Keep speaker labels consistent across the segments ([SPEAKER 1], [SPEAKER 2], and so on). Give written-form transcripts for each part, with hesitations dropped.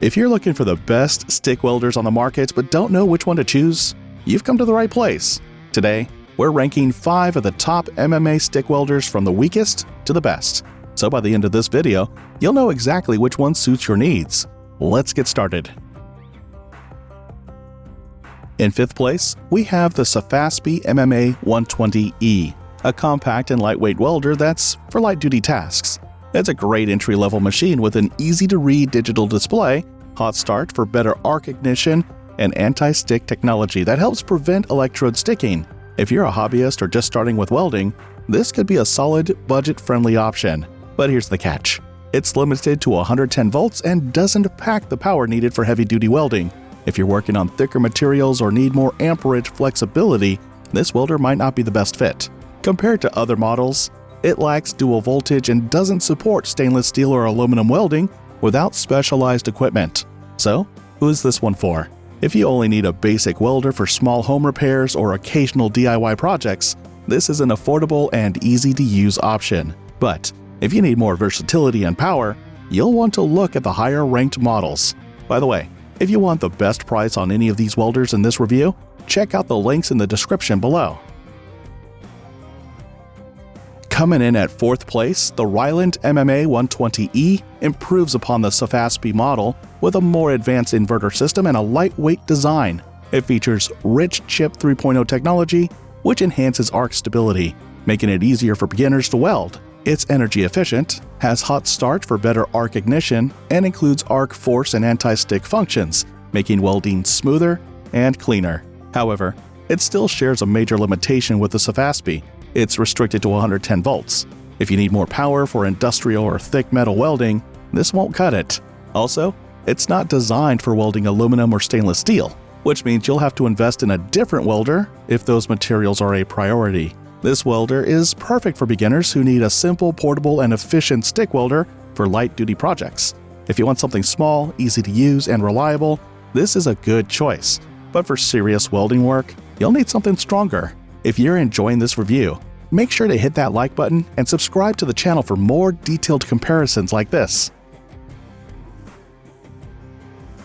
[SPEAKER 1] If you're looking for the best stick welders on the market but don't know which one to choose, you've come to the right place. Today, we're ranking 5 of the top MMA stick welders from the weakest to the best. So by the end of this video, you'll know exactly which one suits your needs. Let's get started. In 5th place, we have the Sefaspe MMA 120E, a compact and lightweight welder that's for light-duty tasks. It's a great entry-level machine with an easy-to-read digital display, hot start for better arc ignition, and anti-stick technology that helps prevent electrode sticking. If you're a hobbyist or just starting with welding, this could be a solid, budget-friendly option. But here's the catch. It's limited to 110 volts and doesn't pack the power needed for heavy-duty welding. If you're working on thicker materials or need more amperage flexibility, this welder might not be the best fit. Compared to other models, it lacks dual voltage and doesn't support stainless steel or aluminum welding without specialized equipment. So, who is this one for? If you only need a basic welder for small home repairs or occasional DIY projects, this is an affordable and easy-to-use option. But if you need more versatility and power, you'll want to look at the higher-ranked models. By the way, if you want the best price on any of these welders in this review, check out the links in the description below. Coming in at 4th place, the RILAND MMA 120E improves upon the Sefaspe model with a more advanced inverter system and a lightweight design. It features rich chip 3.0 technology, which enhances arc stability, making it easier for beginners to weld. It's energy efficient, has hot start for better arc ignition, and includes arc force and anti-stick functions, making welding smoother and cleaner. However, it still shares a major limitation with the Sefaspe. It's restricted to 110 volts. If you need more power for industrial or thick metal welding, this won't cut it. Also, it's not designed for welding aluminum or stainless steel, which means you'll have to invest in a different welder if those materials are a priority. This welder is perfect for beginners who need a simple, portable, and efficient stick welder for light-duty projects. If you want something small, easy to use, and reliable, this is a good choice. But for serious welding work, you'll need something stronger. If you're enjoying this review, make sure to hit that like button and subscribe to the channel for more detailed comparisons like this.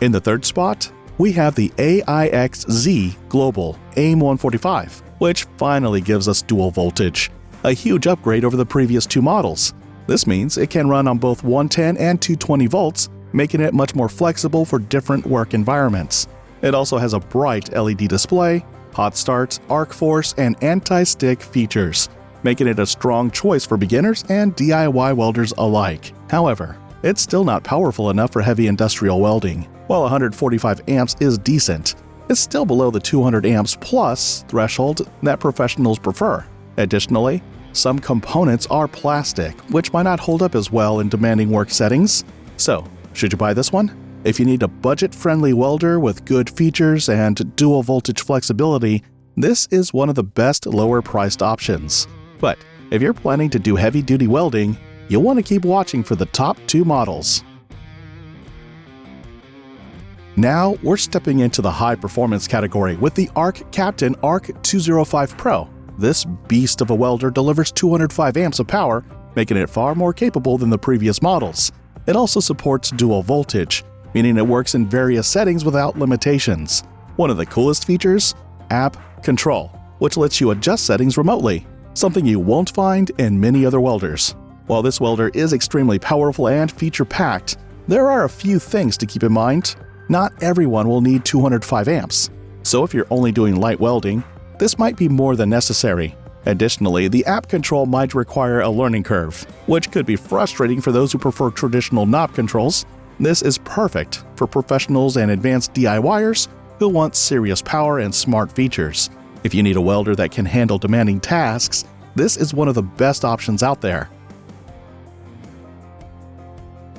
[SPEAKER 1] In the 3rd spot, we have the AIXZGLOBAL AIM-145, which finally gives us dual voltage, a huge upgrade over the previous 2 models. This means it can run on both 110 and 220 volts, making it much more flexible for different work environments. It also has a bright LED display, hot start, arc force, and anti-stick features, making it a strong choice for beginners and DIY welders alike. However, it's still not powerful enough for heavy industrial welding. While 145 amps is decent, it's still below the 200 amps plus threshold that professionals prefer. Additionally, some components are plastic, which might not hold up as well in demanding work settings. So, should you buy this one? If you need a budget-friendly welder with good features and dual voltage flexibility, this is one of the best lower-priced options. But if you're planning to do heavy-duty welding, you'll want to keep watching for the top 2 models. Now, we're stepping into the high-performance category with the ARCCAPTAIN ARC205 Pro. This beast of a welder delivers 205 amps of power, making it far more capable than the previous models. It also supports dual voltage, meaning it works in various settings without limitations. One of the coolest features? App Control, which lets you adjust settings remotely, something you won't find in many other welders. While this welder is extremely powerful and feature-packed, there are a few things to keep in mind. Not everyone will need 205 amps, so if you're only doing light welding, this might be more than necessary. Additionally, the app control might require a learning curve, which could be frustrating for those who prefer traditional knob controls. This is perfect for professionals and advanced DIYers who want serious power and smart features. If you need a welder that can handle demanding tasks, this is one of the best options out there.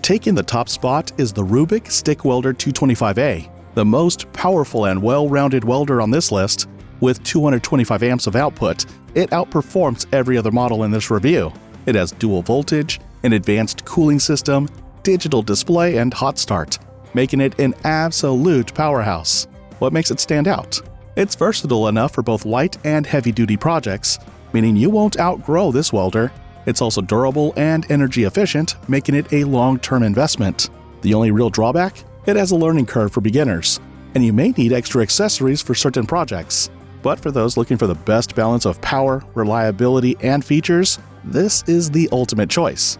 [SPEAKER 1] Taking the top spot is the RUBIK Stick Welder 225A, the most powerful and well-rounded welder on this list. With 225 amps of output, it outperforms every other model in this review. It has dual voltage, an advanced cooling system, digital display, and hot start, making it an absolute powerhouse. What makes it stand out? It's versatile enough for both light and heavy-duty projects, meaning you won't outgrow this welder. It's also durable and energy efficient, making it a long-term investment. The only real drawback? It has a learning curve for beginners, and you may need extra accessories for certain projects. But for those looking for the best balance of power, reliability, and features, this is the ultimate choice.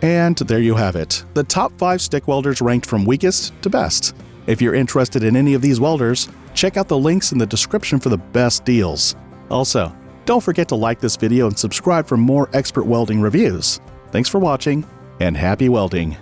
[SPEAKER 1] And there you have it, the top 5 stick welders ranked from weakest to best. If you're interested in any of these welders, check out the links in the description for the best deals. Also, don't forget to like this video and subscribe for more expert welding reviews. Thanks for watching, and happy welding!